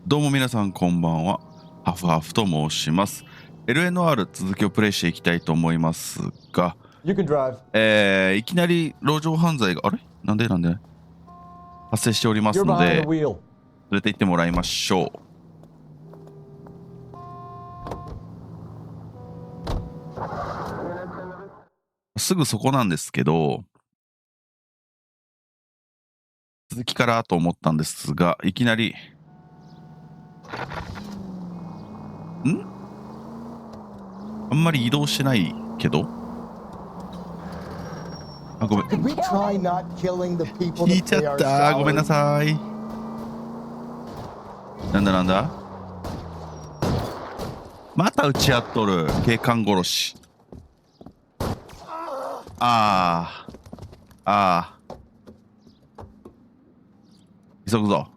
どうも皆さんこんばんは。ハフハフと申します。L.A.Noire 続きをプレイしていきたいと思いますが、いきなり路上犯罪が、あれなんで発生しておりますので、連れて行ってもらいましょう。すぐそこなんですけど、続きからと思ったんですが、いきなり、あんまり移動してないけど、あ、ごめん。引いちゃった。ごめんなさい。なんだまた撃ち合っとる。警官殺し。急ぐぞ。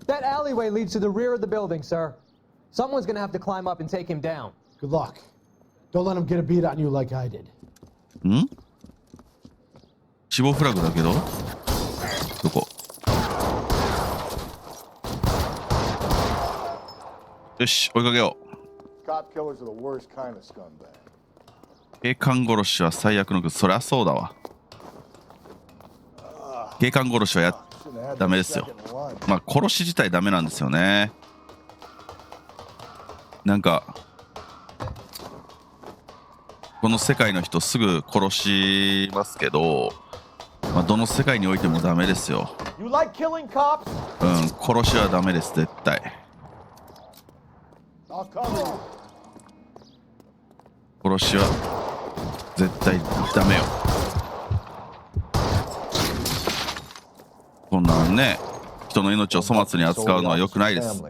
That alleyway leads to the rear of the building, sir. Someone's gonna have to climb up and take him down. Good luck. Don't let him get a beat on you like I did. 死亡フラグだけどどこよし、追いかけよう。警官殺しは最悪のそりゃそうだわ。警官殺しはダメですよ。まあ殺し自体ダメなんですよね。なんかこの世界の人すぐ殺しますけど、まあ、どの世界においてもダメですよ。殺しはダメです絶対。殺しは絶対ダメよ。こんなんね、人の命を粗末に扱うのは良くないです。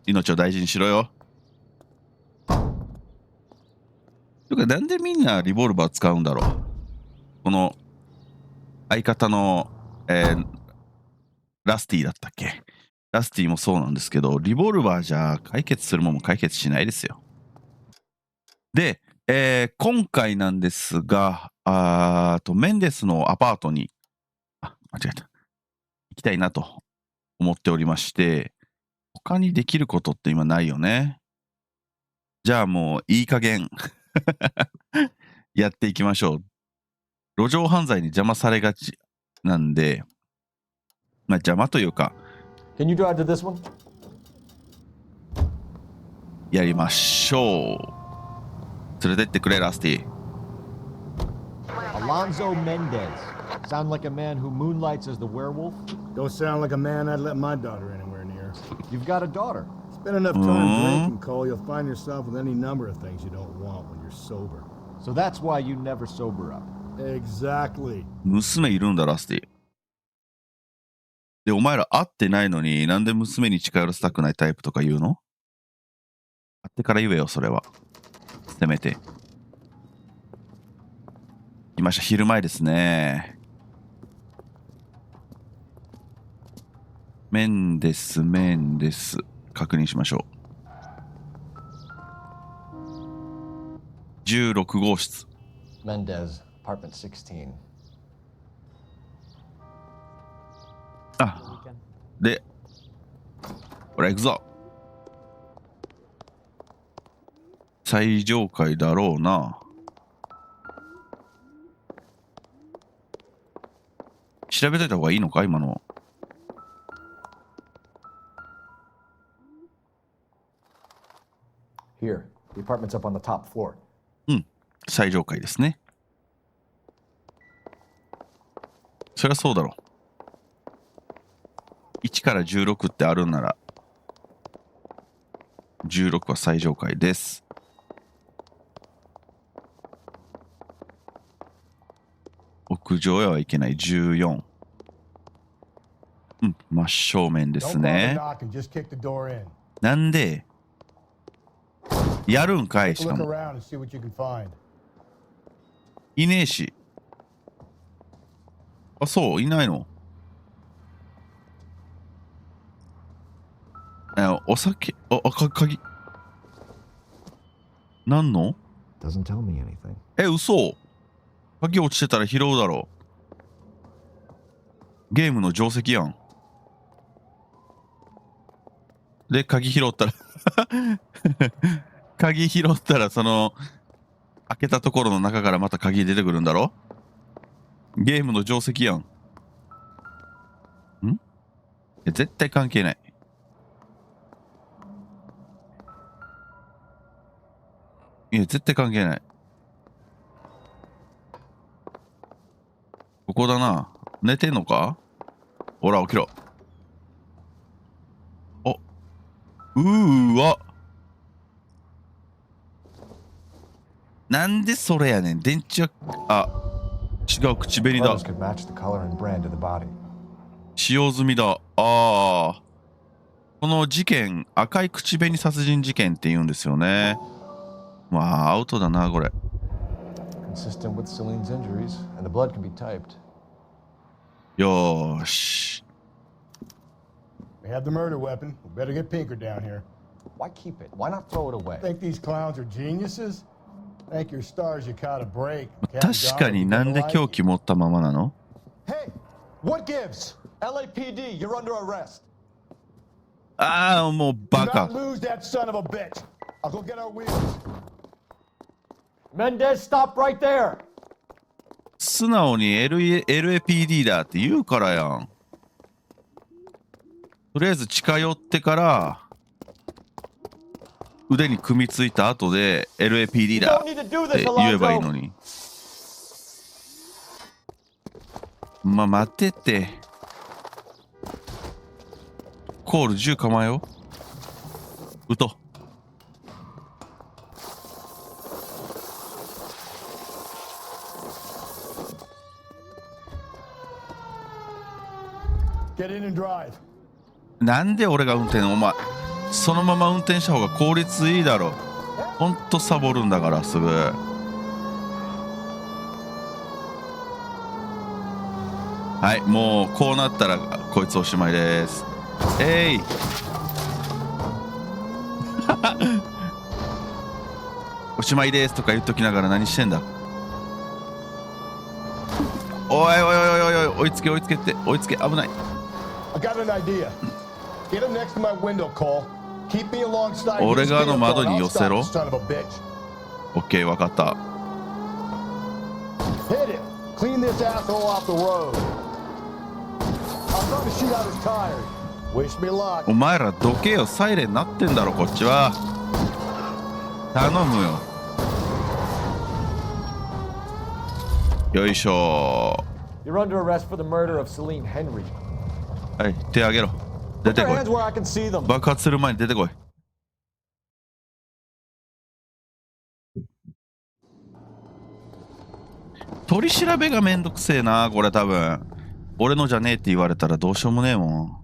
命を大事にしろよ。というかなんでみんなリボルバー使うんだろう。この相方の、ラスティだったっけ。ラスティもそうなんですけど、リボルバーじゃ解決するもんも解決しないですよ。で、今回なんですが、メンデスのアパートに間違えた行きたいなと思っておりまして、他にできることって今ないよね。じゃあもういい加減やっていきましょう。路上犯罪に邪魔されがちなんで、まあ邪魔というか、やりましょう。連れてってくれ、ラスティ。Alonzo Mendez. Sound like a man who moonlights as the werewolf? Don't sound like a man I'd let my daughter anywhere near. You've got a daughter. Spend enough time drinking, Cole, you'll find yourself with any number of things you don't want when you're sober. So that's why you never sober up. Exactly. 娘いるんだ、ラスティ。で、お前ら会ってないのになんで娘に近寄らせたくないタイプとか言うの？会ってから言えよ、それは。せめて。来ました、昼前ですね。メンデス。確認しましょう。16号室。Mendez, apartment 16. あ、で、ほら行くぞ。最上階だろうな。調べといた方がいいのか今の。Here, the apartment's up on the top floor. 最上階ですね。そりゃそうだろう。1から16ってあるんなら16は最上階です。屋上へはいけない。14。真正面ですね。なんでやるんかい。しかもいねえし。あ、そういないの。お酒、鍵何の Doesn't tell me anything. 嘘。鍵落ちてたら拾うだろう。ゲームの定石やん。で、鍵拾ったら鍵拾ったら、その、開けたところの中からまた鍵出てくるんだろ。ゲームの定石やん。絶対関係ない。いや、絶対関係ない。ここだな。寝てんのか？ほら、起きろ。わ。なんでそれやねん。電池は、違う、口紅だ。使用済みだ。この事件、赤い口紅殺人事件って言うんですよね。まあ、アウトだな、これ。よーし。We have the murder weapon. We better get Pinker down here. Why keep it? Why not throw it away? Think these clowns are geniuses? Thank your stars you caught a break. 確かになんで凶器持ったままなの？ Hey, what gives? LAPD, you're under arrest. もうバカ。 Do not lose that son of a bitch. I'll go get our wheels. Mendez, stop right there. 素直に LAPD だって言うからやん。とりあえず近寄ってから腕に組みついた後で LAPD だって言えばいいのに。まあ待ってって。コール銃構えよう。撃と。Get in and drive. なんで俺が運転？お前そのまま運転した方が効率いいだろ。ほんとサボるんだからすぐ。はい、もうこうなったらこいつおしまいです。おしまいですとか言っときながら何してんだ。おいおいおいおいおい、追いつけ追いつけって追いつけ、危ない。俺側の窓に寄せろ。オッケー、分かった。お前らどけよ、サイレンなってんだろこっちは。頼むよ。よいしょ。はい、手あげろ。出てこい。爆発する前に出てこい。取り調べがめんどくせえな、これ多分。俺のじゃねえって言われたらどうしようもねえもん。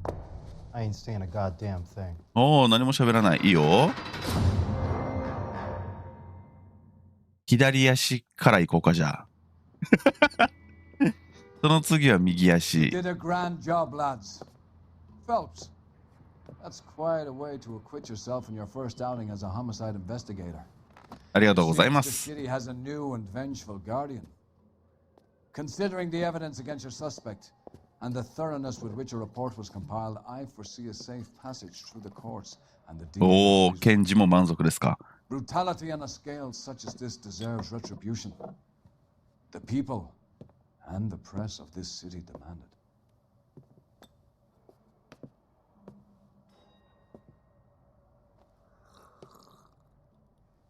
おお、何も喋らない。いいよ。左足から行こうか、じゃあ。その次は右足。Phelps, that's quite a way to acquit yourself in your first outing as a homicide investigator. ありがとうございます。 The city has a new and vengeful guardian. Considering the evidence against your suspect and the thoroughness with which a report was compiled, I foresee a safe passage through the courts and the おお、検事も満足ですか。 Brutality on a scale such as this deserves retribution. The people and the press of this city demand it.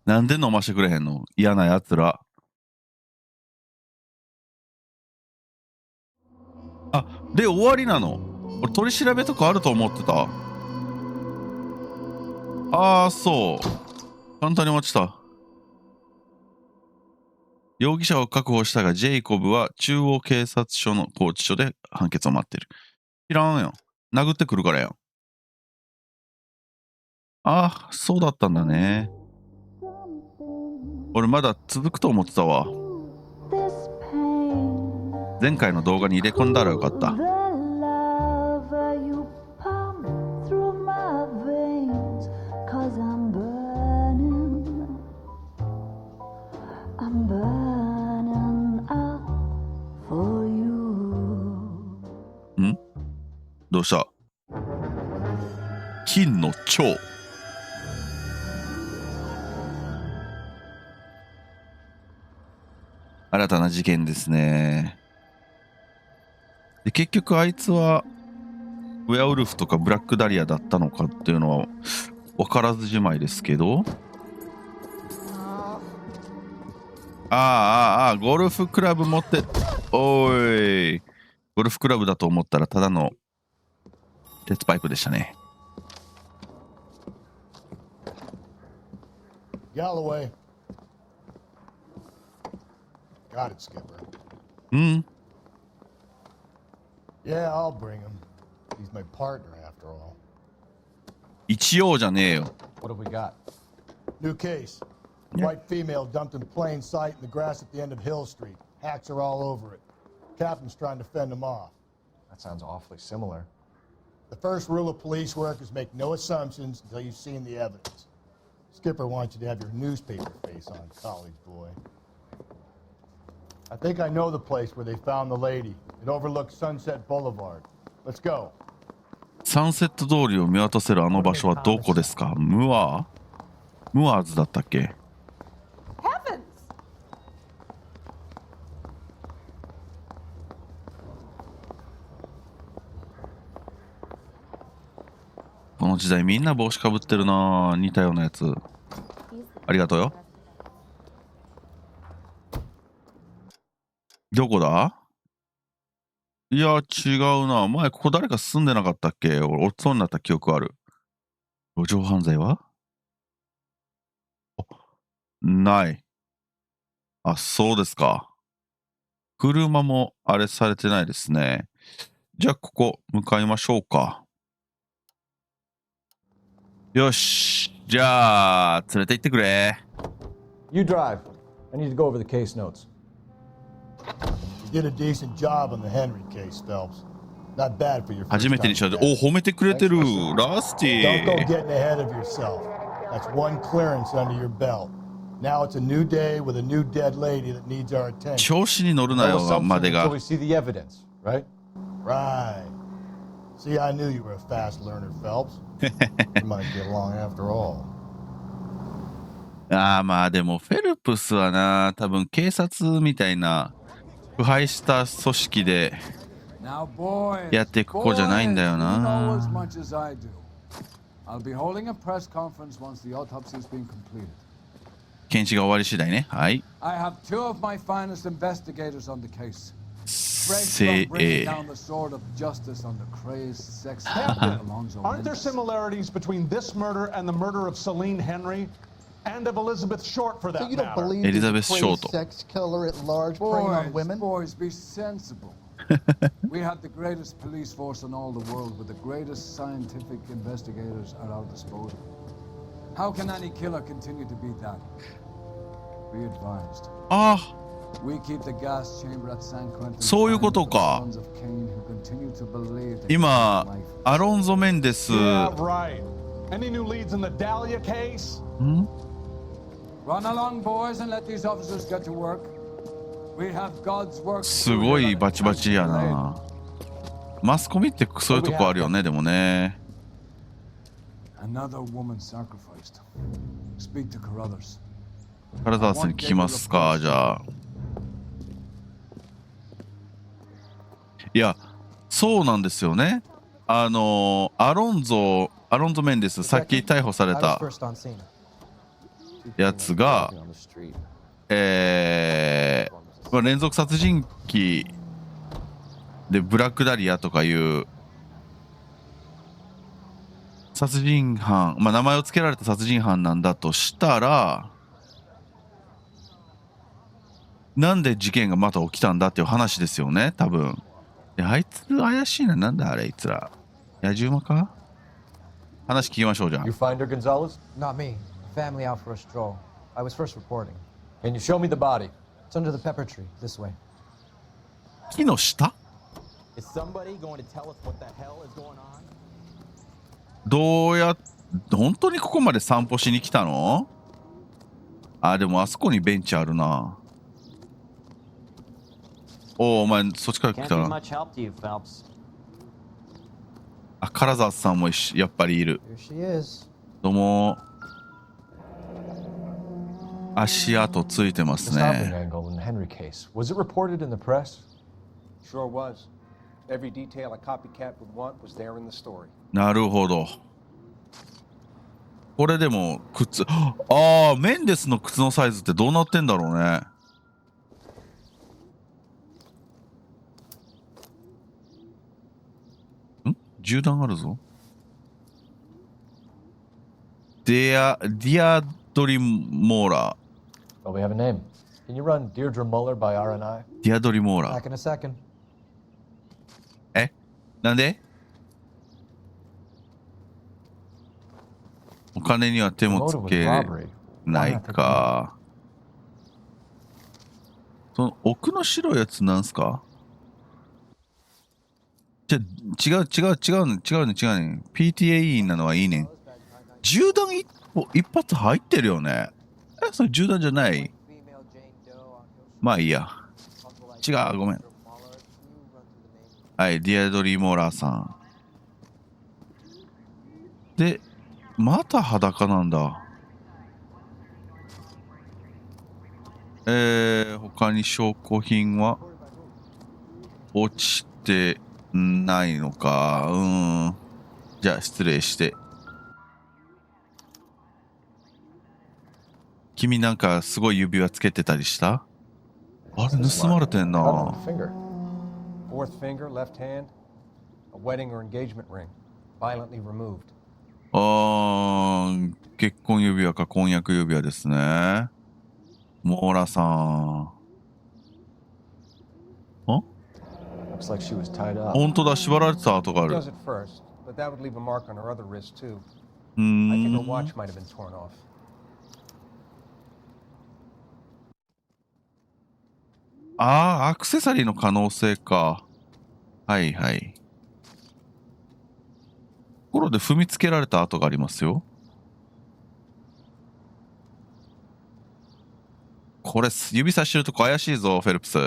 なんで飲ましてくれへんの？嫌なやつら。で終わりなの？俺取り調べとかあると思ってた。そう。簡単に落ちた。容疑者を確保したが、ジェイコブは中央警察署の拘置所で判決を待ってる。知らんよ。殴ってくるからよ。そうだったんだね。俺まだ続くと思ってたわ。前回の動画に入れ込んだらよかった。した。金の蝶。新たな事件ですね。で、結局あいつはウェアウルフとかブラックダリアだったのかっていうのは分からずじまいですけど。ゴルフクラブ持って、おい、ゴルフクラブだと思ったらただの鉄パイプでしたね。Galloway. Got it, Skipper. うん。Yeah, I'll bring him. He's my partner after all. 一応じゃねえよ。What have we got? New case. Yeah. White female dumped in plain sight in the grass at the end of Hill Street. Hacks are all over it. Captain's trying to fend them off. That sounds awfully similar. The first rule of police work is make no assumptions until you've seen the evidence. Skipper wants you to have your newspaper face on, college boy. I think I know the place where they found the lady. It overlooks Sunset Boulevard. Let's go. サンセット通りを見渡せるあの場所はどこですか？ムアーズだったっけ？ Heavens! この時代みんな帽子かぶってるな。似たようなやつ。ありがとうよ。どこだ？いや、違うな。前ここ誰か住んでなかったっけ？俺、落ちそうになった記憶ある。路上犯罪は？ない。あ、そうですか。車もあれされてないですね。じゃあ、ここ向かいましょうか。よし。じゃあ、連れて行ってくれ。You drive. I need to go over the case notes. You did a decent job on the Henry case, Phelps. Not bad for your first 初めてに time したで、お、褒めてくれてる。ラステ Don't go ィ。 getting ahead of yourself. That's one clearance under your belt. Now it's a new day with a new dead lady that needs our attention. 調子に乗るな No よ、 assumptions まで until が。 we see the evidence, right? Right. See, I knew you were a fast learner, Phelps. You might get along after all. ああ、まあでも、フェルプスはな、多分警察みたいな腐敗した組織で Now, boys, やっていく子じゃないんだよ you know as な。 much as I do. I'll be holding a press conference once the autopsy has been completed. 検視が終わり次第ね。はい。 I have two of my finest investigators on the case. Fresh せ from bringing ー down the sword of justice on the crazed sex Captain, Alonzo aren't there Mendes. similarities between this murder and the murder of Celine Henry and of Elizabeth Short for So that you don't matter? believe there's a Elizabeth crazed Short. sex killer at large preying on Boys, women? boys, be sensible. We have the greatest police force in all the world with the greatest scientific investigators at our disposal. How can any killer continue to be that? Be advised. あ We keep the gas chamber at San Quentin. そういうことか。 Sons of Cain who continue to believe that 今 life is アロンゾ・メンデス Yeah, right. Any new leads in the Dahlia case? Run along, boys, and let these officers get to work. We have God's work. すごいバチバチやな。マスコミってそういうとこあるよね、でもね。 Another woman sacrificed. Speak to Carruthers. カラザースに聞きますか、じゃあ。いや、そうなんですよね。アロンゾ・メンデス、さっき逮捕され I was た first on scene. やつが、まあ連続殺人鬼でブラックダリアとかいう殺人犯、まあ、名前を付けられた殺人犯なんだとしたら、なんで事件がまた起きたんだっていう話ですよね、多分。で、あいつ怪しいな、なんだあれ、あいつら。野獣馬か？話聞きましょう、じゃあ You。find her, Gonzalez? Not me. Family out for a stroll. I was first reporting. Can you show me the body? It's under the pepper tree, this way. 木の下？ Is somebody going to tell us what the hell is going on? どうや、本当にここまで散歩しに来たの？あ、でもあそこにベンチあるな。お前そっちから来 Can't た be な。 much help to you, Phelps. 唐沢さんもやっぱりいる。 Here she is. どうも。足跡ついてます The stopping ね。 angle in the Henry case. Was it reported in the press? Sure was. Every detail a copycat would want was there in the story. なるほど。これでも靴、ああ、メンデスの靴のサイズってどうなってんだろうね。銃弾あるぞ。ディアドリモーラ Oh, we have a name. Can you run Deirdre Muller by RNI? ー。ディアドリモーラ Back in a second. ー。え、なんで？お金には手もつ Motive was け robbery. ないか。その奥の白いやつなんすか？じゃ、違うね。PTA なのはいいねん。銃弾一発入ってるよね。え、それ銃弾じゃない？まあいいや。違う、ごめん。はい、ディアドリー・モーラーさん。で、また裸なんだ。他に証拠品は落ちてないのか。じゃあ失礼して。君なんかすごい指輪つけてたりした？あれ盗まれてん Cut な。 on the finger. Fourth finger, left hand. A wedding or engagement ring. Violently removed. 結婚指輪か婚約指輪ですね。モーラさん。Looks like she was tied up. 本当だ、縛られてた跡があ She る。 does it first, but that would leave a mark on her other wrist too. う I think ー her ん。 watch might have been torn off. アクセサリーの可能性か。はいはい。ところで踏みつけられた跡がありますよ。これ指差してるとこ怪しいぞ、フェルプス。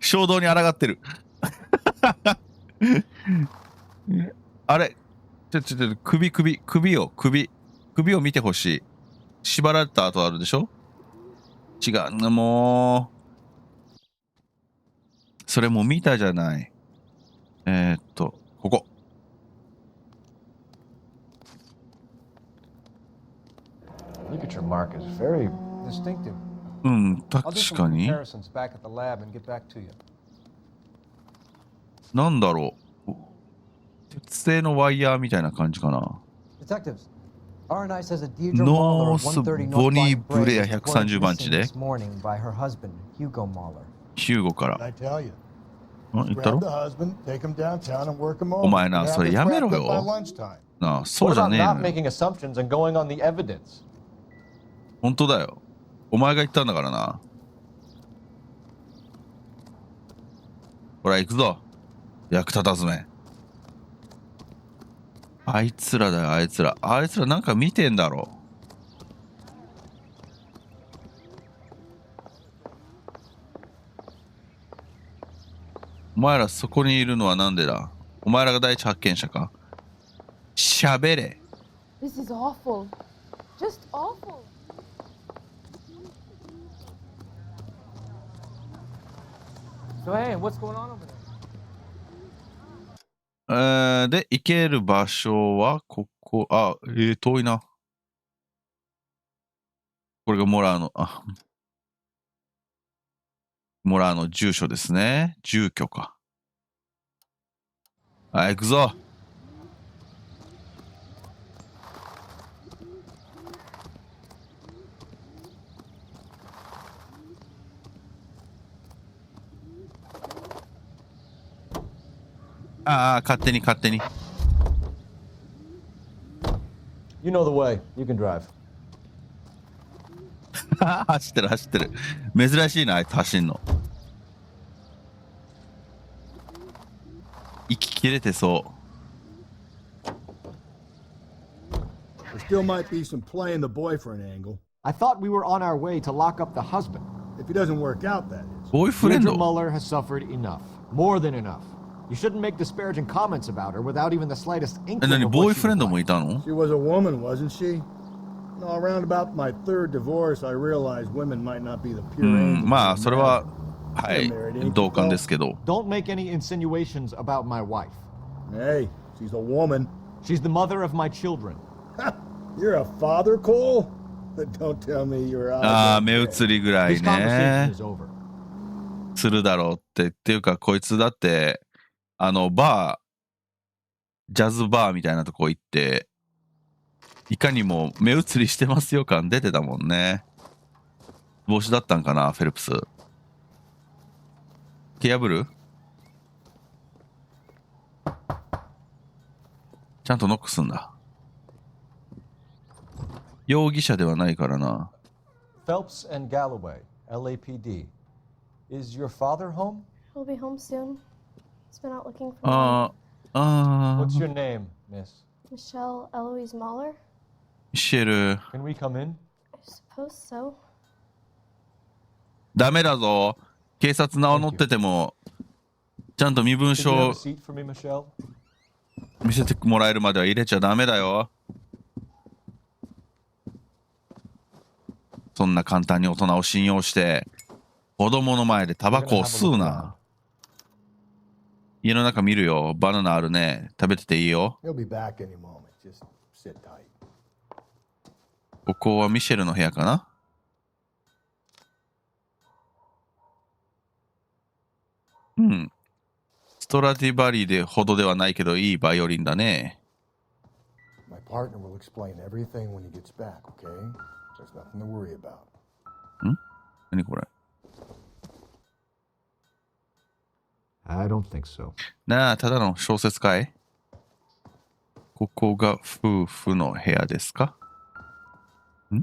衝動に抗ってる。あれ、首を見てほしい。縛られた跡あるでしょ？違う、もう。それも見たじゃない。ここ。Look at your mark. It's very Distinctive. うん、 I'll do 確 some かに。 comparisons back at the lab and get back to you. なんだろう。鉄製のワイヤーみたいな感じかな。 Detectives, RNI says that Deirdre Muller ノー of ス 130ボ North ニー Bonnie ブレア Bray was reported 130番地 missing で this morning by her husband, Hugo Muller. ヒューゴか Did ら。 I tell you? 言ったろ Grab the husband, take him downtown and work him over. お前な、 Have それ this やめろ wrapped up よ。 by lunchtime. なあ、そう What じゃ about ねえ not のよ。 making assumptions and going on the evidence? 本当だよ。お前が言ったんだからな。ほら、行くぞ。役立たずめ。あいつらだよ、あいつら。あいつらなんか見てんだろ。お前らそこにいるのはなんでだ？お前らが第一発見者か？喋れ。 This is awful. Just awful. So hey, what's going on over there? で、行ける場所はここ。遠いな。これがモラーの住所ですね。住居か。はい、行くぞ。勝手に。You know the way. You can drive. 走ってる。珍しいな、あいつ走んの。息切れてそ There still might be some play in the boyfriend angle. I thought we were on our way to lock up the husband. If he doesn't work out, that is. う。ボーイフレン Deirdre ド。 Muller has suffered enough. More than enough. You shouldn't make disparaging comments about her without even the slightest え、 inkling 何 of ボーイ what she フレン was ドも like. いたの？ She was a woman, wasn't she? No, around about my third divorce, I realized women might not be the う pure ん、 angels まあ they それは imagine. はい同感ですけど。 Don't make any insinuations about my wife. Hey, she's a woman. She's the mother of my children. You're a father, Cole? Don't tell me you're out. ああ、目移りぐらい This conversation ね is over. するだろうっていうか、こいつだってジャズバーみたいなとこ行っていかにも目移りしてますよ感出てたもんね。帽子だったんかな、フェルプス。蹴破る？ちゃんとノックすんだ。容疑者ではないからな。 Phelps and Galloway, LAPD. Is your father home? He'll be home soon. He's been out looking for ああ、 What's your name, miss? Michelle Eloise Mahler. ミシェル。 Can we come in? I suppose so. ダメだぞ。警察名を乗ってても、ちゃんと身分 Could you have 証 a seat for me, Michelle? 見せてもらえるまでは入れちゃダメだよ。そんな簡単に大人を信用して、子供の前でタバコを吸うな。家の中見るよ。バナナあるね。食べてていいよ。 He'll be back any moment. Just sit tight. ここはミシェルの部屋かな。うん。ストラディバリーでほどではないけどいいバイオリンだね。 My partner will explain everything when he gets back, okay? There's nothing to worry about. 何これ。 I don't think so. なあ、ただの小説かい？ここが夫婦の部屋ですか？ん？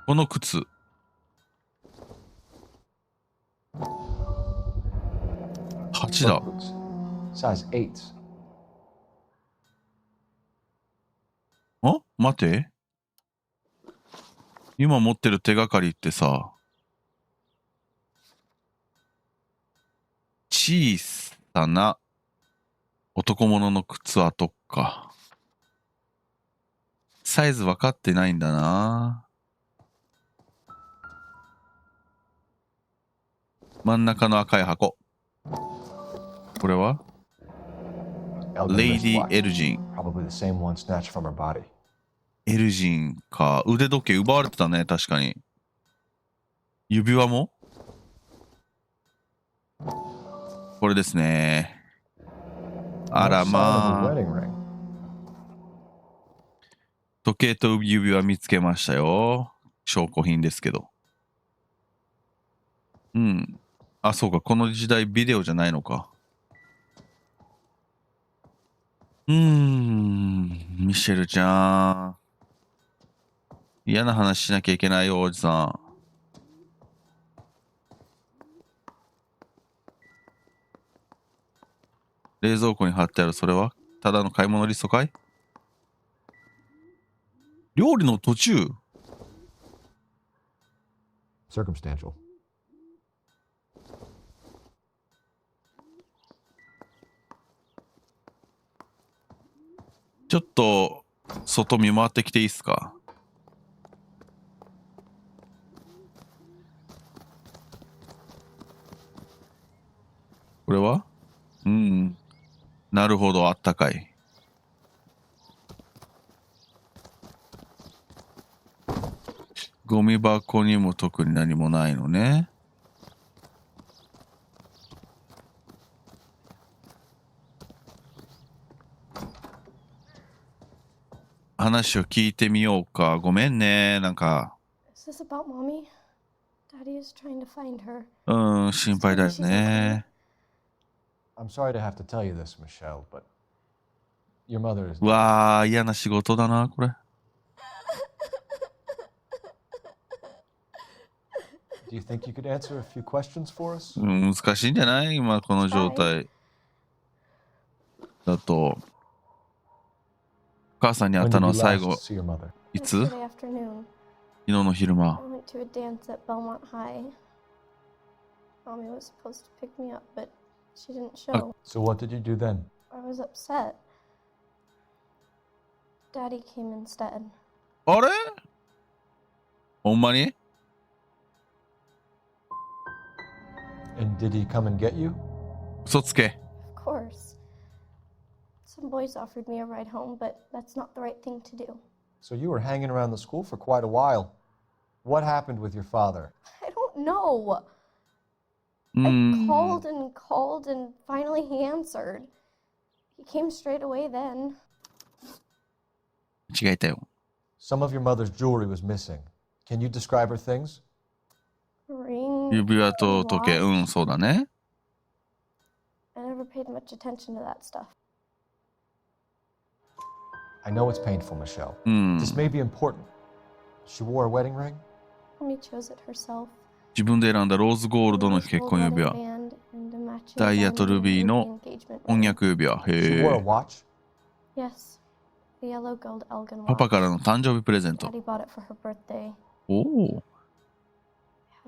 この靴。8だ。 Size 8. あ？待て。今持ってる手がかりってさ、小さな男物の靴跡か。サイズ分かってないんだな。真ん中の赤い箱。これはレイディ・エルジン。 Probably the same one snatched from her body. エルジンか。腕時計奪われてたね、確かに。指輪もこれですね。あら No sign of a まあ。 wedding ring. 時計と指輪見つけましたよ。証拠品ですけど。うん。あ、そうか。この時代ビデオじゃないのか。ミシェルちゃん。嫌な話しなきゃいけないよ、おじさん。冷蔵庫に貼ってあるそれはただの買い物リストかい？料理の途中？ Circumstantial. ちょっと外見回ってきていいっすか？これは？うん。なるほど、あったかい。ゴミ箱にも特に何もないのね。話を聞いてみようか。ごめんね、なんか。Is this about Mommy? Daddy is trying to find her. 心配だよね。 I'm sorry to have to tell you this, Michelle, but your mother is うわー、嫌な仕事だな、これ。Do you think you could answer a few questions for us? 難しいんじゃない？今この状態だと。お母さんに会っ When た did の you は最 last 後、 see your mother? いつ？ Yesterday 昨 afternoon, 日の昼間 I。went to a dance at Belmont High. Mommy was supposed to pick me up, but she didn't show. So what did you do then? I was upset. Daddy came instead. あれほんまに And did he come and get you? 嘘つけ。Of course. Some boys offered me a ride home, but that's not the right thing to do. So you were hanging around the school for quite a while. What happened with your father? I don't know. I called and called, and finally he answered. He came straight away then. 違えたよ。 Some of your mother's jewelry was missing. Can you describe her things? Ring. 指輪と時計、 watch. そうだね。 I never paid much attention to that stuff. I know it's painful, Michelle. うん。 This may be important. She wore a wedding ring? Mommy chose it herself. 自分で選んだローズゴールドの結婚指輪。 ダイヤとルビーの婚約指輪。 She へ wore a え。 watch? Yes. The yellow gold Elgin パパ watch. からの誕生日プレゼント。 Daddy bought it for her birthday. おお。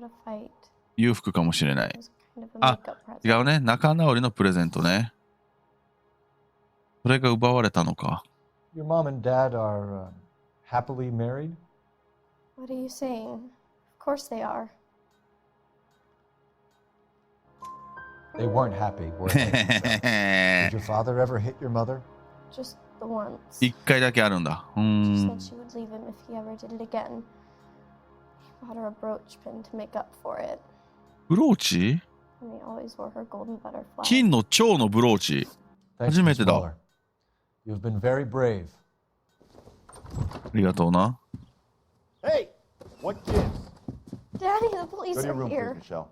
I had a fight. 裕福かもしれな It い。 was kind of a あ、 makeup 違 present. うね。仲直りのプレゼントね。それが奪われたのか。 Your mom and dad are happily married? What are you saying? Of course they are. They weren't happy, were they? Did your father ever hit your mother? Just the once. 一回だけあるんだ。She said she would leave him if he ever did it again. He bought her a brooch pin to make up for it. ブローチ And he always wore her golden butterfly. 金の蝶のブローチ。 Thanks, 初めて Miss だ。 Mueller. You've been very brave. ありがとうな。 Hey, what gives? Daddy, the police Go to your are room, please, here. Michelle.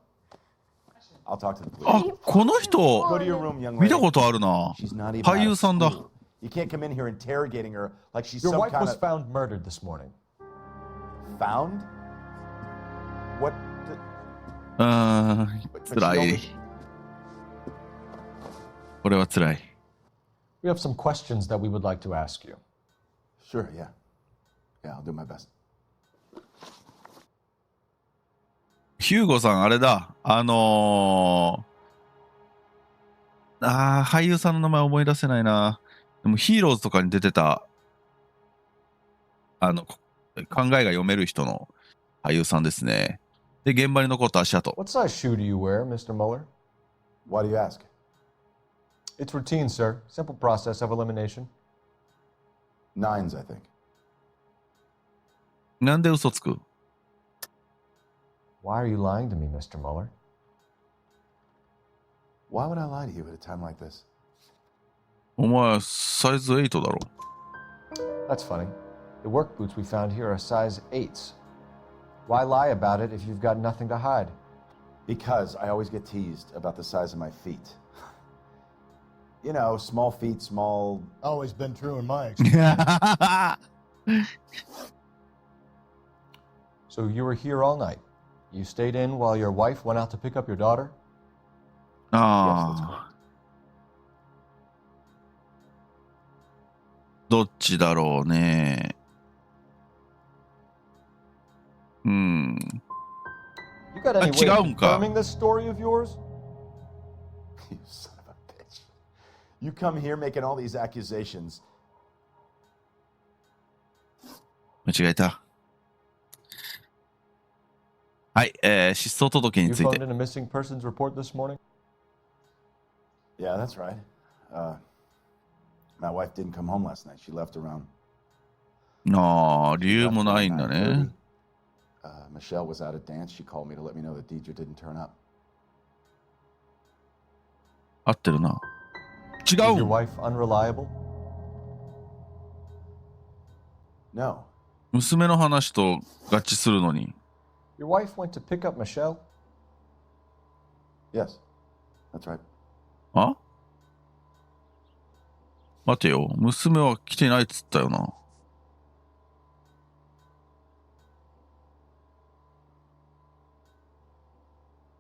I'll talk to the police. あ、この人 Go to your room, young 見 lady. たことあるな。 She's not even 俳 out 優 of さんだ。 school. You can't come in here interrogating her like she's Your some wife kind was of found murdered this morning. found. What? うーん、 But 辛 she い only-。これは辛い。 We have some questions that we would like to ask you. Sure, yeah. Yeah, I'll do my best. ヒューゴさん、あれだ。俳優さんの名前思い出せないな。でもヒーローズとかに出てた、考えが読める人の俳優さんですね。で、現場に残った足跡。 What size shoe do you wear, Mr. Mueller? Why do you ask? It's routine, sir. Simple process of elimination. 9s, I think. なんで嘘つく Why are you lying to me, Mr. Mueller? Why would I lie to you at a time like this? お前、サイズ8だろ。 That's funny. The work boots we found here are size 8s. Why lie about it if you've got nothing to hide? Because I always get teased about the size of my feet. You know, small feet, small. Always been true in my experience. So you were here all night. You stayed in while your wife went out to pick up your daughter? ああ。どっちだろうね。うん。 You got any way 違 of うんか。 confirming this story of yours? You son of a bitch. You come here making all these accusations. 間違えた。はい、失踪届に You つい phoned て。 in a missing persons report this morning? Yeah, that's right. My wife didn't come home last night. She left around. ああ、理由 left も around ないんだね。 9:30. Michelle was out at dance. She called me to let me know that Deidre didn't turn up. 合ってるな。違 Is your う wife unreliable? No. 娘の話と合致するのに。 Your wife went to pick up Michelle? Yes. That's right. あ待てよ。娘は来てないっつったよな。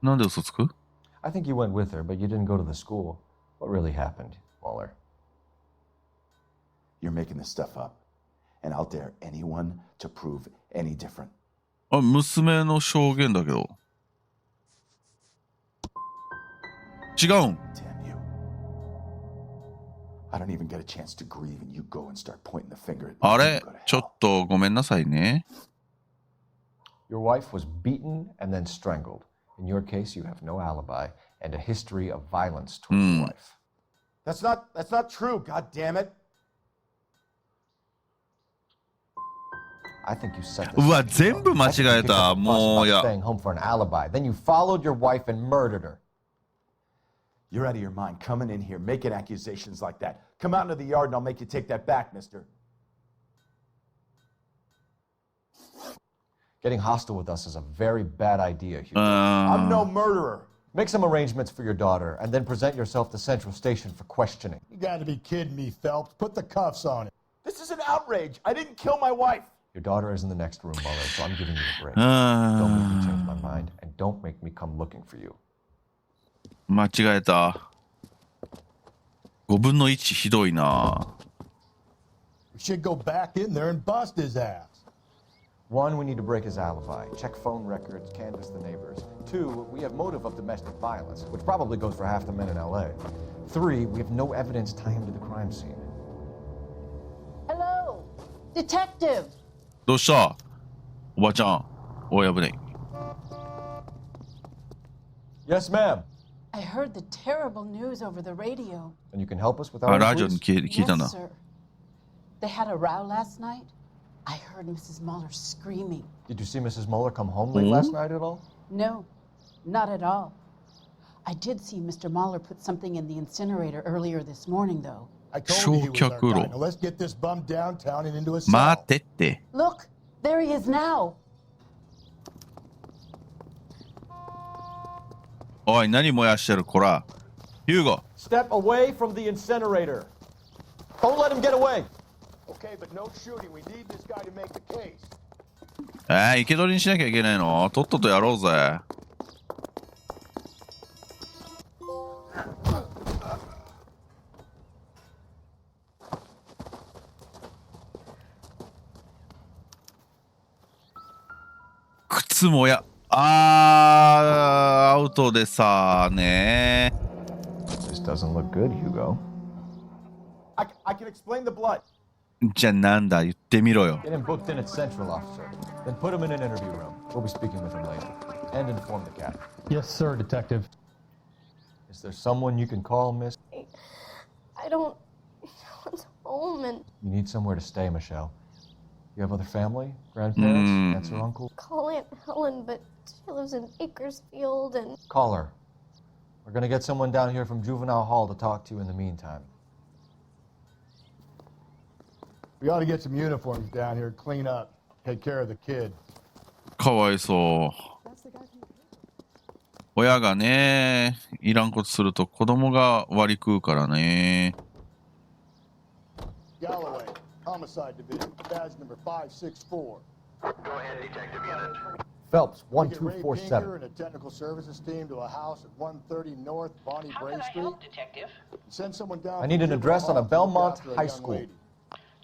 なんで嘘つく I think you went with her, but you didn't go to the school. What really happened, Mueller? You're making this stuff up. And I'll dare anyone to prove any different. あ、娘の証言だけど。違うん。 Damn you. I don't even get a chance to grieve and you go and start pointing the finger at me. あれ Go to ちょ hell. っとごめんなさいね。 Your wife was beaten and then strangled. In your case, you have no alibi and a history of violence towards your wife. That's not true, god damn it. I think you set this うわ up. 全部間 I think you 違え kicked た。 up a fuss もう about いや staying home for an alibi. Then you followed your wife and murdered her. You're out of your mind coming in here making accusations like that. Come out into the yard and I'll make you take that back, mister. Getting hostile with us is a very bad idea, Hugo. I'm no murderer. Make some arrangements for your daughter and then present yourself to Central Station for questioning. You gotta be kidding me, Phelps. Put the cuffs on it. This is an outrage. I didn't kill my wife. Your daughter is in the next room, Mueller, so I'm giving you a break. Don't make me change my mind, and don't make me come looking for you. 間違えた。5分の1ひどいな。 We should go back in there and bust his ass. One, we need to break his alibi, check phone records, canvass the neighbors. Two, we have motive of domestic violence, which probably goes for half the men in L.A. Three, we have no evidence tying him to the crime scene. Hello, detective. どうしたおばちゃん。おい、危ない。 Yes, ma'am. I heard the terrible news over the radio. And you can help us with あ、 our ラジオに police? 聞いたんだ Yes, sir. They had a row last night. I heard Mrs. Mueller screaming. Did you see Mrs. Mueller come home late last night at all? No, not at all. I did see Mr. Mueller put something in the incinerator earlier this morning, though. I told you he was our 焼却炉。 guy. Now let's get this bum downtown and into a cell. 待ってって。 Look, there he is now. おい、何燃やしてるこら。ヒューゴ。 Step away from the incinerator. Don't let him get away. Okay, but no shooting. We need this guy to make the case. 生け捕りにしなきゃいけないのとっととやろうぜ。靴もアウトでさね。 This doesn't look good, Hugo. I can explain the blood. じゃあなんだ言ってみろよ。 Get him booked in at Central, officer. Then put him in an interview room. We'll be speaking with him later. And inform the captain. Yes, sir, detective. Is there someone you can call, miss? I don't want home and You need somewhere to stay, Michelle. You have other family? Grandparents? Aunts or uncles? call Aunt Helen, but she lives in Bakersfield and Call her. We're gonna get someone down here from Juvenile Hall to talk to you in the meantime. We ought to get some uniforms down here, clean up, take care of the kid. かわいそう。親がね、いらんことすると子供が割り食うからね。 Galloway, homicide division, badge number 564. Phelps, We get Ray Pinker 1247. and a technical services team to a house at 130 North Bonnie Bray Street. Detective? Send someone down. I need an from address on a Juvenile Hall to Belmont look after a High young School. lady.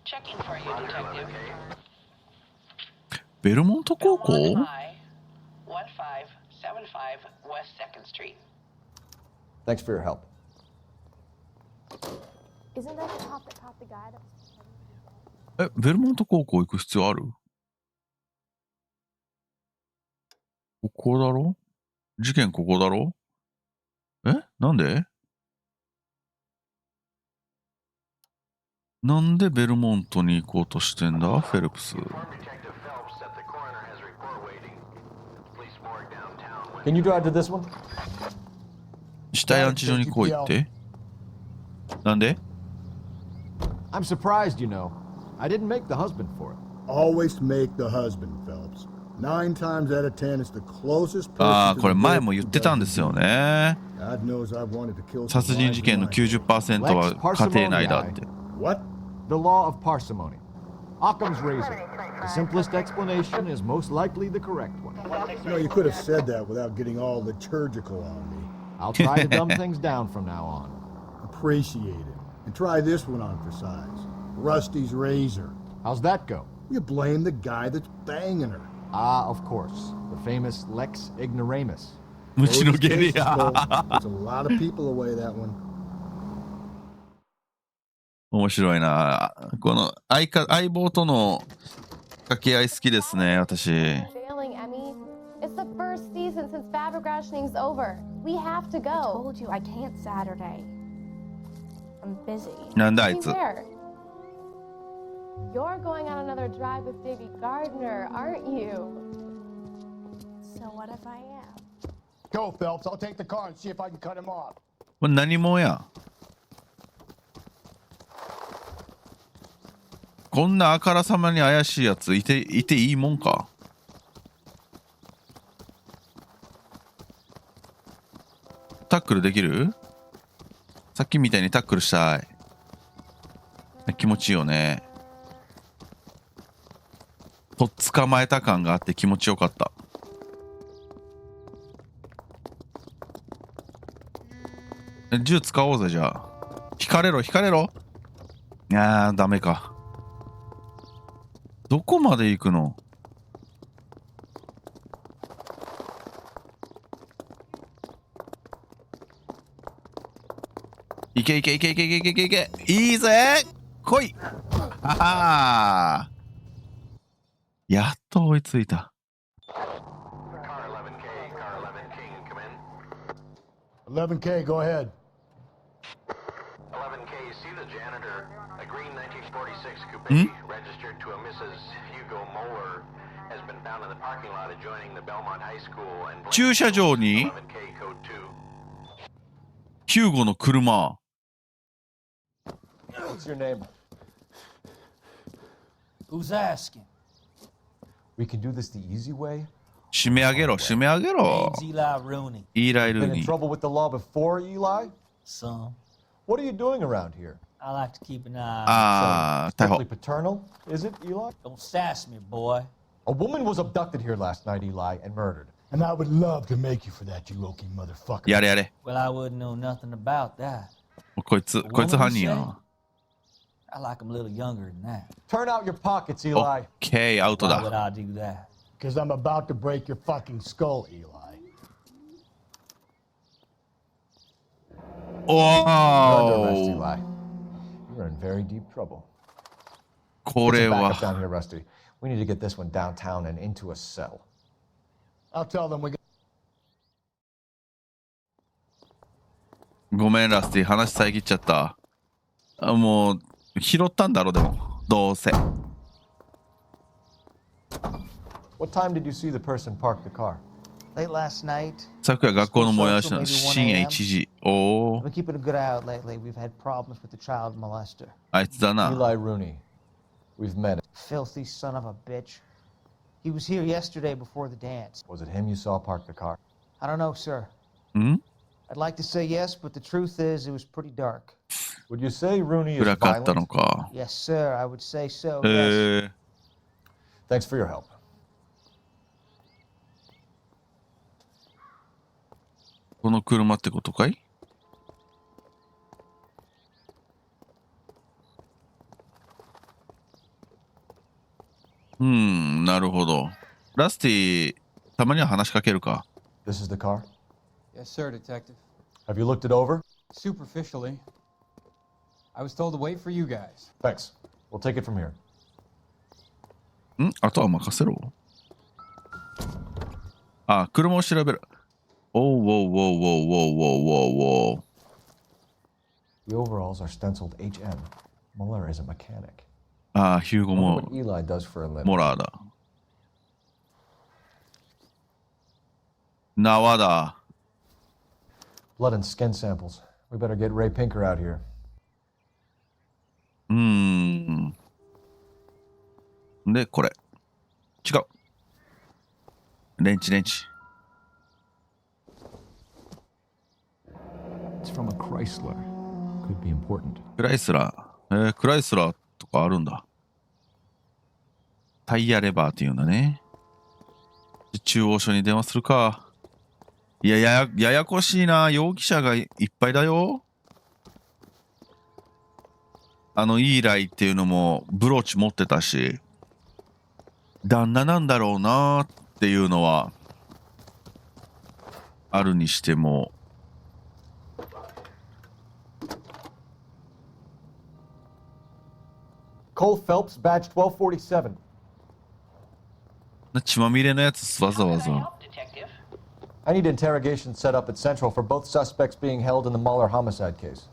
Checking for you, Detective. ベルモント高校 Belmont High, 1575 West 2nd Street. Thanks for your help. isn't that the cop that caught the guy that was ベルモント高校行く必要あるここだろ事件ここだろなんでなんでベルモントに行こうとしてんだフェルプス。 Can you drive to this one? 死体安置所に来いってなんで I'm surprised, you know. I didn't make the husband for it. Always make the husband, Phelps. 9 times out of 10, it's the closest person ああ、 to これ the 前 victim も言ってたんですよ who ね。 doesn't. God knows I've wanted to kill some 殺人 lives 事件の in my life. 90% は家庭内だって。 What? The law of parsimony. Occam's razor. The simplest explanation is most likely the correct one. You know, you could have said that without getting all liturgical on me. I'll try to dumb things down from now on. Appreciate it. And try this one on for size. Rusty's razor. How's that go? You blame the guy that's banging her. Ah, of course. The famous Lex Ignoramus. 虫のゲリ There's ア。 a lot of people away that one. 面白いな。この相棒との掛け合い好きですね、私。Failing, Emmy. It's the first season since fabric rationing's over. We have to go. I told you I can't Saturday. I'm busy. なんだあいつ。 Beware. You're going on another drive with Davy Gardner, aren't you? So what if I am? Go, Phelps. I'll take the car and see if I can cut him off. これ何者や。こんなあからさまに怪しいやついていいもんか。タックルできる？さっきみたいにタックルしたい。気持ちいいよね。とっ捕まえた感があって気持ちよかった。銃使おうぜ、じゃあ。引かれろ。あー、ダメか。どこまで行くの？いけ。いいぜ！来い！ははー。やっと追いついた。11K, go ahead. 11K, see the janitor, a green 1946 coupe registered to a Mrs. Hugo Moeller has been found in the parking lot adjoining the Belmont High School and 駐車場に 11K code 2. ヒューゴの車。 What's your name? Who's asking? We can do this the easy way. 締め上げろ。 Name's Eli Rooney. イーライル Been に in。trouble with the law before, Eli? Some. What are you doing around here? I like to keep an eye あー、逮捕 Strictly。paternal, is it, Eli? Don't sass me, boy. A woman was abducted here last night, Eli, and murdered. And I would love to make you for that, you Okie motherfucker. やれ。 Well, I wouldn't know nothing about that. こいつ犯人やな。 I like him a little younger than that. Turn out your pockets, Eli. オッケー、アウト Why would だ。 I do that? Because I'm about to break your fucking skull, Eli. お You're under arrest, ー。 Eli. You're in very deep trouble. こ Get れ your back は up down here, Rusty. We need to get this one downtown and into a cell. I'll tell them we got ごめん、ラスティ。話遮っちゃった。もう拾ったんだろ、でもどうせ。 What time did you see the person park the car? Late last night. 昨夜学校の催しの深夜1時。おお。 We're keeping a good eye out lately. We've had problems with the child molester. あいつだな。 Eli Rooney. We've met him. Filthy son of a bitch. He was here yesterday before the dance. Was it him you saw park the car? I don't know, sir. ん I'd like to say yes, but the truth is it was pretty dark. Would you say Rooney is 暗かったの violent? か。 Yes, sir. I would say so. Yes. Thanks for your help. この車ってことかい？なるほど。ラスティ、たまには話しかけるか。 This is the car? Yes, sir, Detective. Have you looked it over? Superficially. I was told to wait for you guys. Thanks. We'll take it from here. あとは任せろ。あ、車を調べる。おうおうおうおうおうおうおう。 The overalls are stenciled HM. Mueller is a mechanic. あ、ヒューゴ I wonder も what Eli does for a living. モラーだ。縄だ。 Blood and skin samples. We better get Ray Pinker out here. で、これ。違う。レンチ。 It's from a Chrysler. Could be important. クライスラー。クライスラーとかあるんだ。タイヤレバーっていうんだね。中央署に電話するか。いや、ややこしいな。容疑者がいっぱいだよ。イーライっていうのもブローチ持ってたし、旦那なんだろうなっていうのはあるにしても、Cole Phelps, badge 1247. 血まみれのやつわざわざ。I need interrogation set up at Central for both suspects being held in the Mahler homicide case.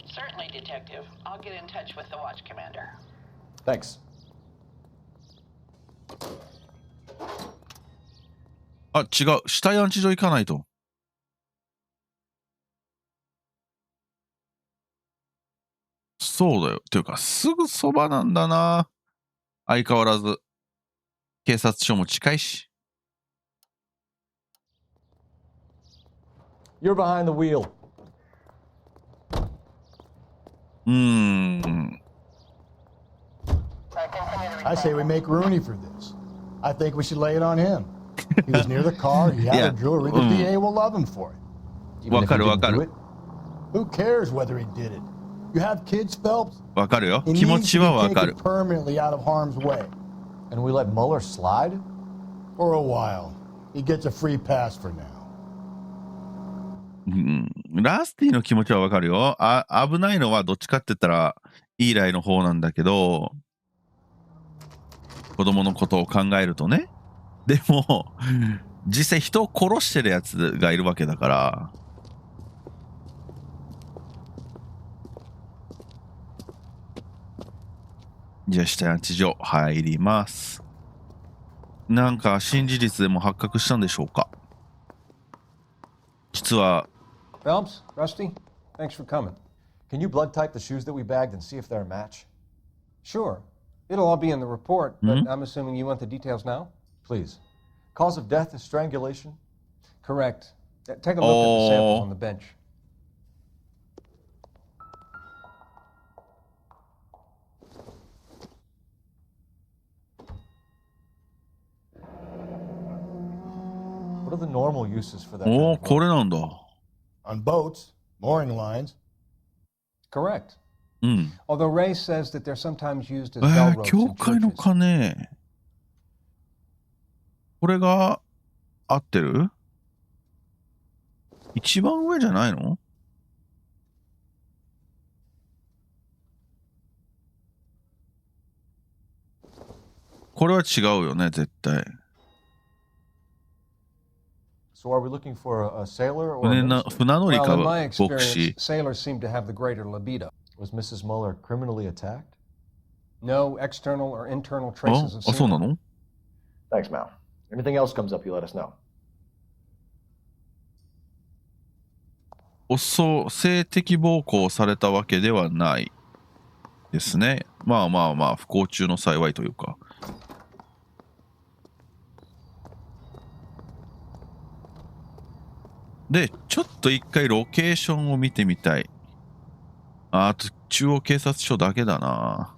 Certainly, Detective. I'll get in touch with the watch commander. Thanks. あ、違う。死体安置所行かないと。そうだよ。っていうか、すぐそばなんだな。相変わらず。警察署も近いし。You're behind the wheel. I say we make Rooney for this. I think we should lay it on him. He was near the car, he had a jewelry, the DA will love him for it. Even if he didn't do it? Who cares whether he did it? You have kids, Phelps? わかるよ。 He 気持 needs ち to は be わかる。 taken permanently out of harm's way. And we let Mueller slide? For a while. He gets a free pass for now. ラスティの気持ちはわかるよ。危ないのはどっちかって言ったらイーライの方なんだけど、子供のことを考えるとね。でも実際人を殺してるやつがいるわけだから。じゃあ死体安置所入ります。なんか新事実でも発覚したんでしょうか。実は Phelps, Rusty, thanks for coming. Can you blood type the shoes that we bagged and see if they're a match? Sure. It'll all be in the report, but I'm assuming you want the details now? Please. Cause of death is strangulation? Correct. Take a look at the samples on the bench. What are the normal uses for that? おお、これなんだ。On boats, mooring lines. Correct. うん。Although Ray says that they're sometimes used as bell ropes 教 in 会の churches. 鐘。これが合ってる？一番上じゃないの？これは違うよね、絶対。So are we looking for a sailor or a 船 minister? 乗り Well, か in my 牧師 experience,。sailors seem to have the greater libido. Was Mrs. Mueller criminally attacked? No external or internal あ traces of あ、そうな semen. の？ Thanks, Mal. Anything else comes up, you let us know. 性的暴行されたわけではないですね。まあまあまあ、不幸中の幸いというか。で、ちょっと一回ロケーションを見てみたい。あと、中央警察署だけだな。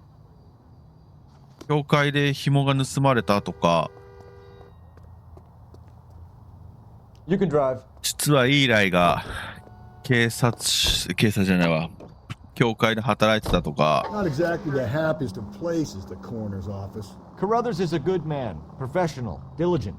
教会で紐が盗まれたとか。You can drive. 実はイーライが警察じゃないわ。教会で働いてたとか。Not exactly the happiest of places, the coroner's office. Carruthers is a good man, professional, diligent.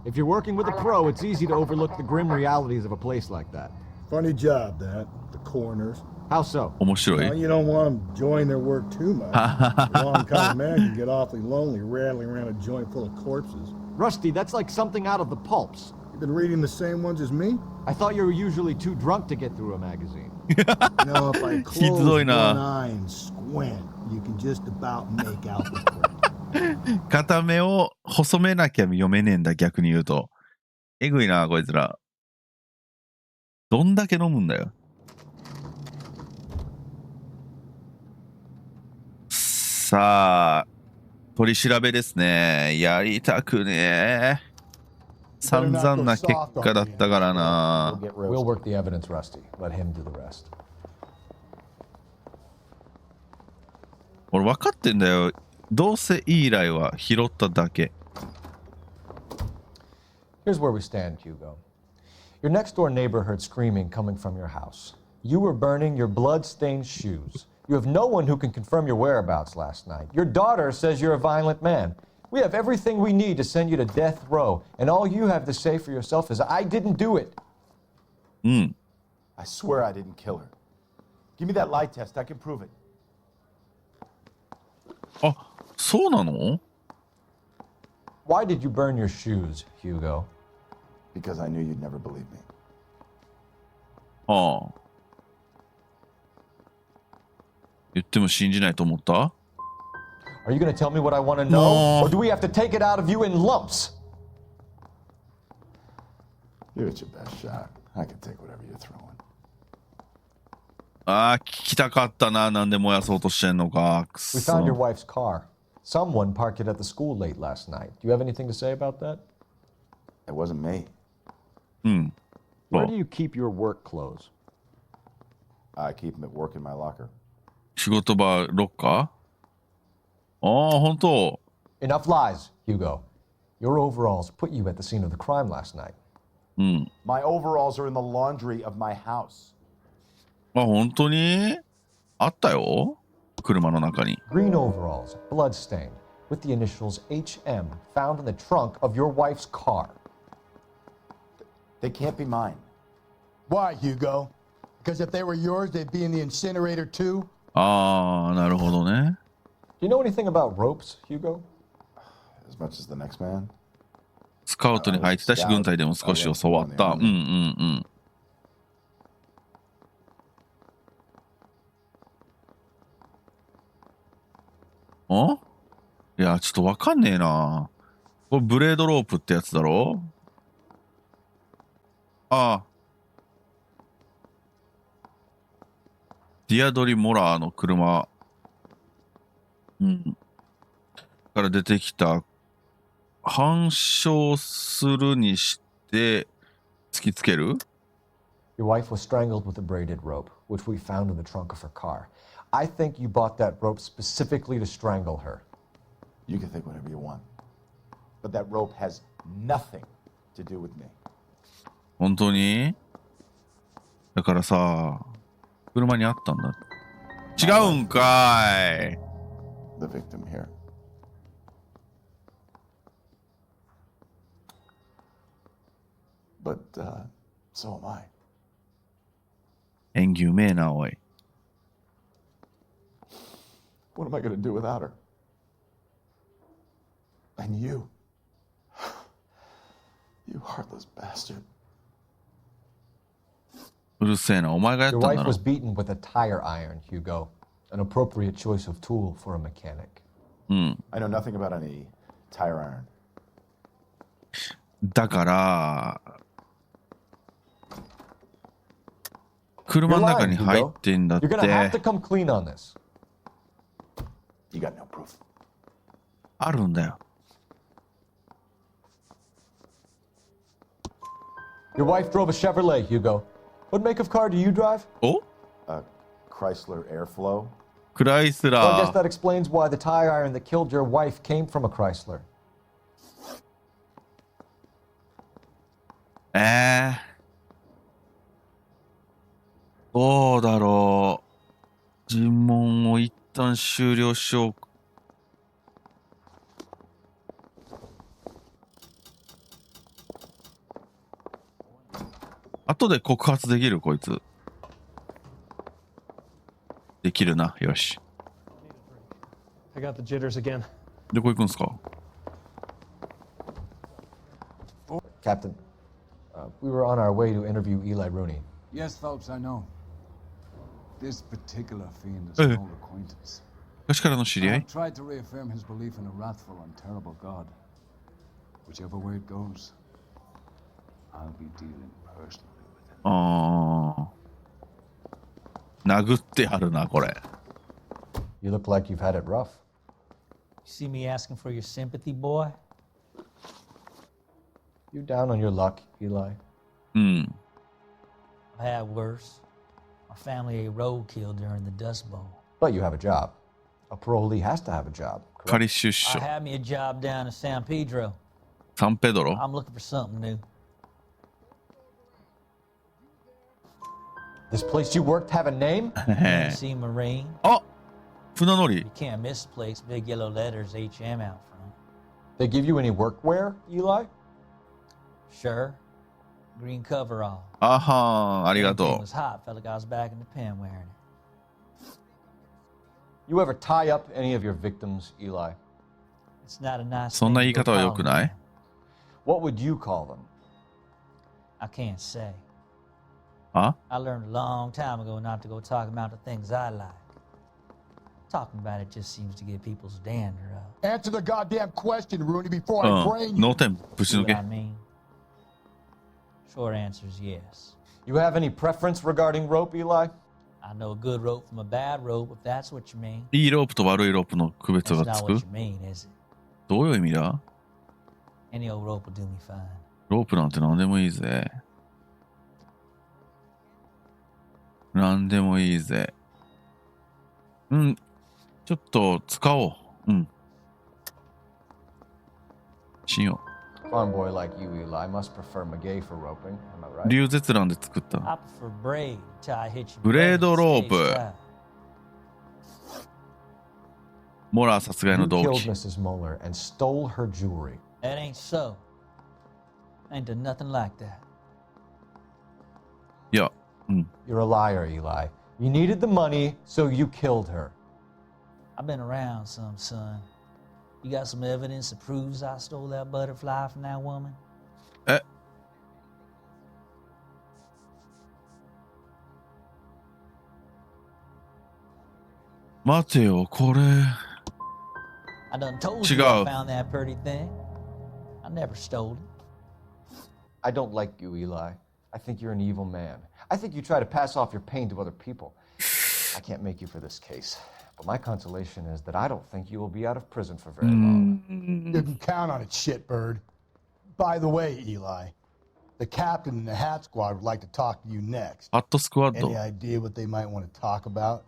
If you're working with a pro, it's easy to overlook the grim realities of a place like that. Funny job, that. The coroner's. How so? 面白い。 Well, you don't want them enjoying their work too much. The wrong kind of man can get awfully lonely rattling around a joint full of corpses. Rusty, that's like something out of the pulps. You've been reading the same ones as me? I thought you were usually too drunk to get through a magazine. You know, if I close ひどい one な。 eye and squint, you can just about make out the print. 片目を細めなきゃ読めねえんだ、逆に言うと。えぐいな、こいつら。どんだけ飲むんだよ。さあ、取り調べですね。やりたくねえ。散々な結果だったからな。 We'll work the evidence, Rusty. Let him do the rest. 俺分かってんだよ。どうせイーライは拾っただけ。Here's where we stand, Hugo. Your next door neighbor heard screaming coming from your house. You were burning your blood-stained shoes. You have no one who can confirm your whereabouts last night. Your daughter says you're a violent man. We have everything we need to send you to death row, and all you have to say for yourself is, I didn't do it. I swear I didn't kill her. Give me that lie test. I can prove it. あ、そうなの？ Why did you burn your shoes, Hugo? Because I knew you'd never believe me. ああ。言っても信じないと思った？ Are you going to tell me what I want to know? Or do we have to take it out of you in lumps? Give it your best shot. I can take whatever you're throwing. ああ、聞きたかったな。なんで燃やそうとしてんのか。く We そ。 found your wife's car. Someone parked it at the school late last night. Do you have anything to say about that? It wasn't me. Where do you keep your work clothes? I keep them at work in my locker. 仕事場ロッカー？ああ、本当。 Enough lies, Hugo. Your overalls put you at the scene of the crime last night. My overalls are in the laundry of my house. あ、本当に？あったよ。車の中に。Green overalls, bloodstained, with the initials HM found in the trunk of your wife's car. They can't be mine. Why, Hugo? Because if they were yours, they'd be in the incinerator too? ああ、なるほどね。Do you know anything about ropes, Hugo? As much as the next man. スカウトに入ってたし、軍隊でも少し教わった。あ？いや、ちょっとわかんねえな。これブレードロープってやつだろ？ああ。ディアドリ・モラーの車。から出てきた。反証するにして突きつける？ Your wife was strangled with a braided rope, which we found in the trunk of her car. I think you bought that rope specifically to strangle her. You can think whatever you want. But that rope has nothing to do with me. 本当に？だからさ、車にあったんだ。違うんかい。The victim here. But, so am I. 演技うめえな、おい。What am I going to do without her? And you. You heartless bastard. うるせえな、お前がやったん Your だ wife ろ。 was beaten with a tire iron, Hugo. An appropriate choice of tool for a mechanic. I know nothing about any tire iron. だから、車の中に入ってんだっ You're gonna have to て。 come clean on this. You got no proof. あるんだよ。Your wife drove a Chevrolet, Hugo. What make of car do you drive? お？ A Chrysler Airflow. クライス Well, I guess ラー。 that explains why the tire iron that killed your wife came from a Chrysler. どうだろう。尋問を一旦終了しよう。後で告発できるこいつ。できるな。よし。 I got the jitters again. どこ行くんすか？ Captain, we were on our way to interview Eli Rooney. Yes, Phelps, I know. This particular fiend is an old acquaintance. 昔からの知り合 I've い？ tried to reaffirm his belief in a wrathful and terrible God. Whichever way it goes, I'll be dealing personally with him. ああ。殴ってあるな、これ。 You look like you've had it rough. You see me asking for your sympathy, boy? You down on your luck, Eli? I've had worse. My family ate roadkill during the Dust Bowl. But you have a job. A parolee has to have a job. 仮出 I 所。 had me a job down in San Pedro. サンペドロ？ I'm looking for something new. This place you worked have a name? See Marine? あ、船乗り。 You can't miss the place. Big yellow letters HM out front. They give you any workwear, Eli? Sure. Green coverall. あはー、ありが Everything と was hot. Felt like I was back in the pen wearing it. You ever tie up any of your victims, Eli? It's not a nice う。そん thing な to 言い go 方は call 良く me. ない？ What would you call them? I can't say. あ？ I learned a long time ago not to go talking about the things I like. Talking about it just seems to get people's dander up. Answer the goddamn question, Rooney, before う I ん。 brain you. 脳天ぶち See 抜 what け I。mean? Short answer is yes. You have any preference regarding rope, Eli? I know a good rope from a bad rope, if that's what you mean. いいロープと悪いロープの区別 That's がつ not く？ what you mean, is it? どういう意味だ？ Any old rope will do me fine. ロープなんて何でもいいぜ。何でもいいぜ。うん。ちょっと使おう。うん。しよ Farm boy like you, Eli, must prefer Magay for roping. Am I う。 right? リュウゼツランで作った I prefer braid till I hit you. ブレードロー Stay プ。 style. モラー殺害 You の動 killed 機。 Mrs. Moeller and stole her jewelry. That ain't so. I ain't done nothing like that. いや、うん。 You're a liar, Eli. You needed the money, so you killed her. I've been around some, son. You got some evidence that proves I stole that butterfly from that woman? え待てよ、これ。 I done told you I 違う。 found that pretty thing. I never stole it. I don't like you, Eli. I think you're an evil man. I think you try to pass off your pain to other people. I can't make you for this case. But my consolation is that I don't think you will be out of prison for very long. You can count on it, shitbird. By the way, Eli, the captain and the hat squad would like to talk to you next. ハットスクワッド Any。idea what they might want to talk about?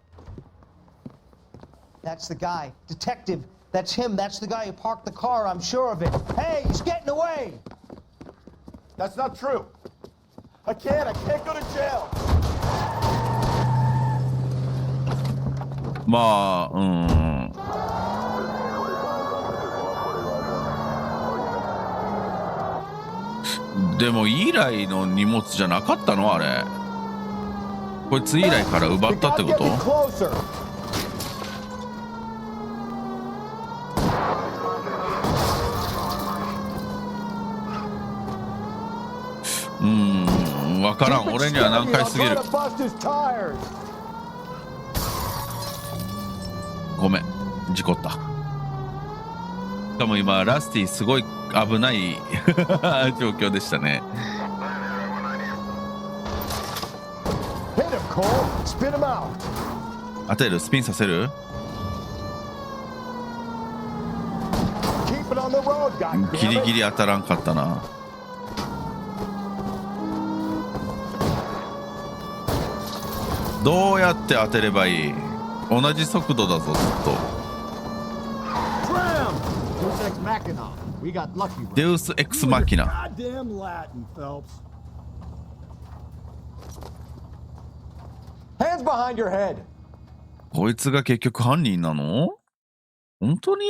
That's the guy. Detective. That's him. That's the guy who parked the car. I'm sure of it. Hey, he's getting away. That's not true. I can't go to jail. まあ、うん。でも、イーライの荷物じゃなかったのあれ。こいつイーライから奪ったってこ Get と？ me closer. わからん。俺には難解すぎる。 Bust his tires. ごめん、事故った。しかも今、ラスティすごい危ない状況でしたね。Hit him, Cole. Spit him out. 当てる？スピンさせる？ Keep it on the road, ギリ goddammit. ギリ当たらんかったな。どうやって当てればいい？同じ速度だぞ、ずっと。 Tram! Deus Ex Machina. We got lucky. デウス・エクス・マキナ。 Goddamn Latin, Phelps. Hands behind your head. こいつが結局犯人なの？本当に？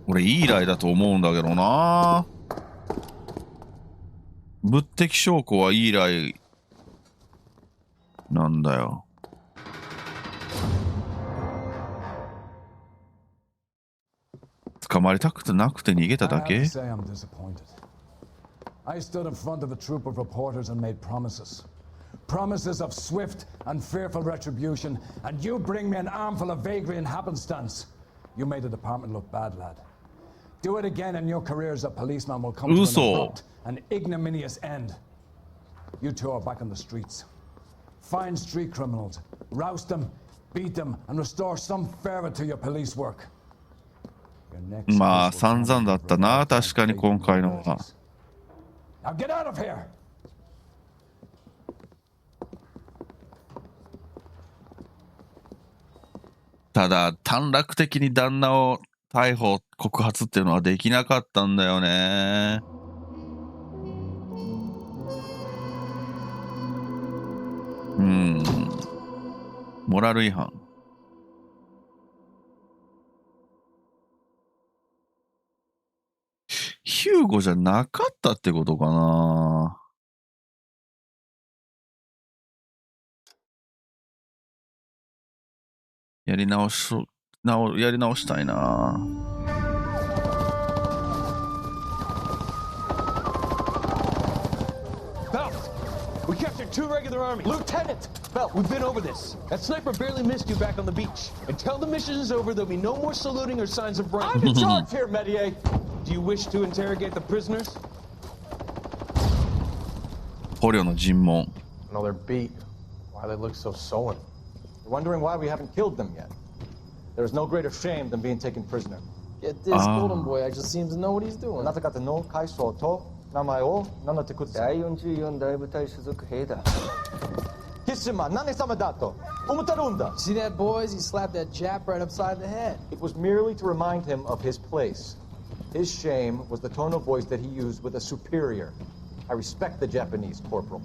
俺いい依頼だと思うんだけどな。物的証拠はいい依頼なんだよ。捕まりたくてなくて逃げただけ？ I stood in front of a troop of reporters and made promises. Promises of swift and fearful retribution, and you bring me an armful of vagary and happenstance. You made the department look bad, lad. Do it again and your career as a policeman will come to an abrupt and ignominious end. You two are back on the streets. Find street criminals, roust them, beat them, and restore some fervor to your police work. まあ散々だったな、確かに今回のは。Now get out of here! ただ短絡的に旦那を逮捕告発っていうのはできなかったんだよね。モラル違反。悟じゃなかったってことかな。やり直したいな。We captured 2 regular army. Lieutenant! Belt, we've been over this. That sniper barely missed you back on the beach. Until the mission is over, there'll be no more saluting or signs of rank. I'm in charge here, Medier. Do you wish to interrogate the prisoners? 捕虜の尋問。 No, they're beat. Why they look so sullen? You're wondering why we haven't killed them yet. There's no greater shame than being taken prisoner. Get this, Golden Boy actually seems to know what he's doing. なぜかとの階層と名前を名乗ってください。第44大部隊所属兵だ。キシマ、何様だと思ってるんだ。 See that, boys? He slapped that Jap right upside the head. It was merely to remind him of his place. His shame was the tone of voice that he used with a superior. I respect the Japanese, Corporal.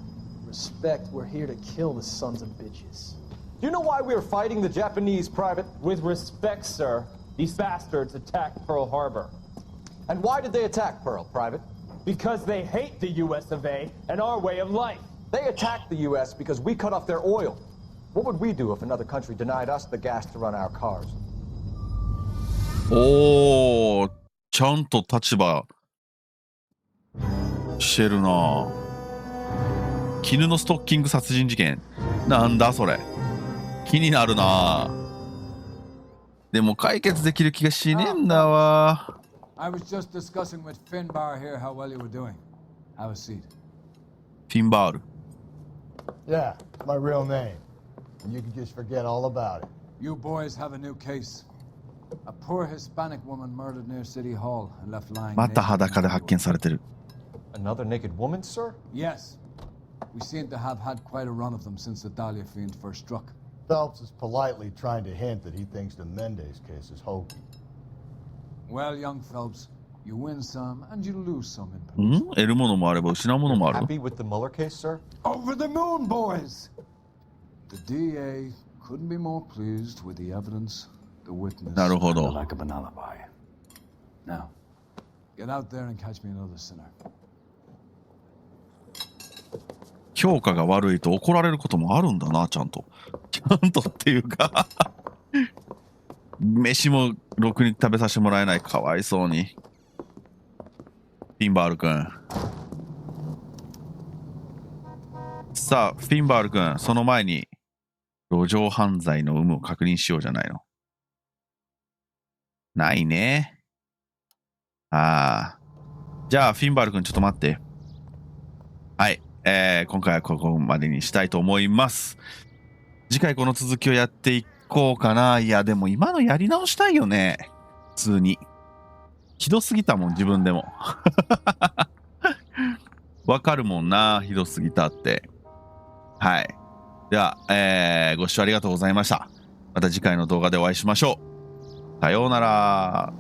Respect, we're here to kill the sons of bitches. Do you know why we are fighting the Japanese, Private? With respect, sir, these bastards attacked Pearl Harbor. And why did they attack Pearl, Private? Because they hate the US of A and our way of life. They attacked the US because we cut off their oil. What would we do if another country denied us the gas to run our cars? おー、ちゃんと立場してるな。絹のストッキング殺人事件。なんだそれ。気になるな。でも解決できる気がしねえんだわ。I was just discussing with Finbar here how well you were doing. Have a seat. Finbar. Yeah, it's my real name. And you can just forget all about it. You boys have a new case. A poor Hispanic woman murdered near City Hall and left lying. また裸で発見されてる。Another naked woman, sir? Yes. We seem to have had quite a run of them since the Dahlia fiend first struck. Phelps is politely trying to hint that he thinks the Mendez case is hokey. Well, young Phelps, you win some and you lose some in 得るものもあれば失うものもある。 Happy with the Mueller case, sir? Over the moon, boys! The DA couldn't be more pleased with the evidence, the witness, なるほ and the ど。 lack of an alibi. Now, get out there and catch me another sinner. 評価が悪いと怒られることもあるんだな、ちゃんと。ちゃんとっていうか飯もろくに食べさせてもらえない、かわいそうに。フィンバール君。さあ、フィンバール君、その前に路上犯罪の有無を確認しようじゃないの。ないね。ああ。じゃあ、フィンバール君、ちょっと待って。はい。今回はここまでにしたいと思います。次回この続きをやっていこうかな。いや、でも今のやり直したいよね。普通に。ひどすぎたもん、自分でも。わかるもんな、ひどすぎたって。はい。では、ご視聴ありがとうございました。また次回の動画でお会いしましょう。さようなら。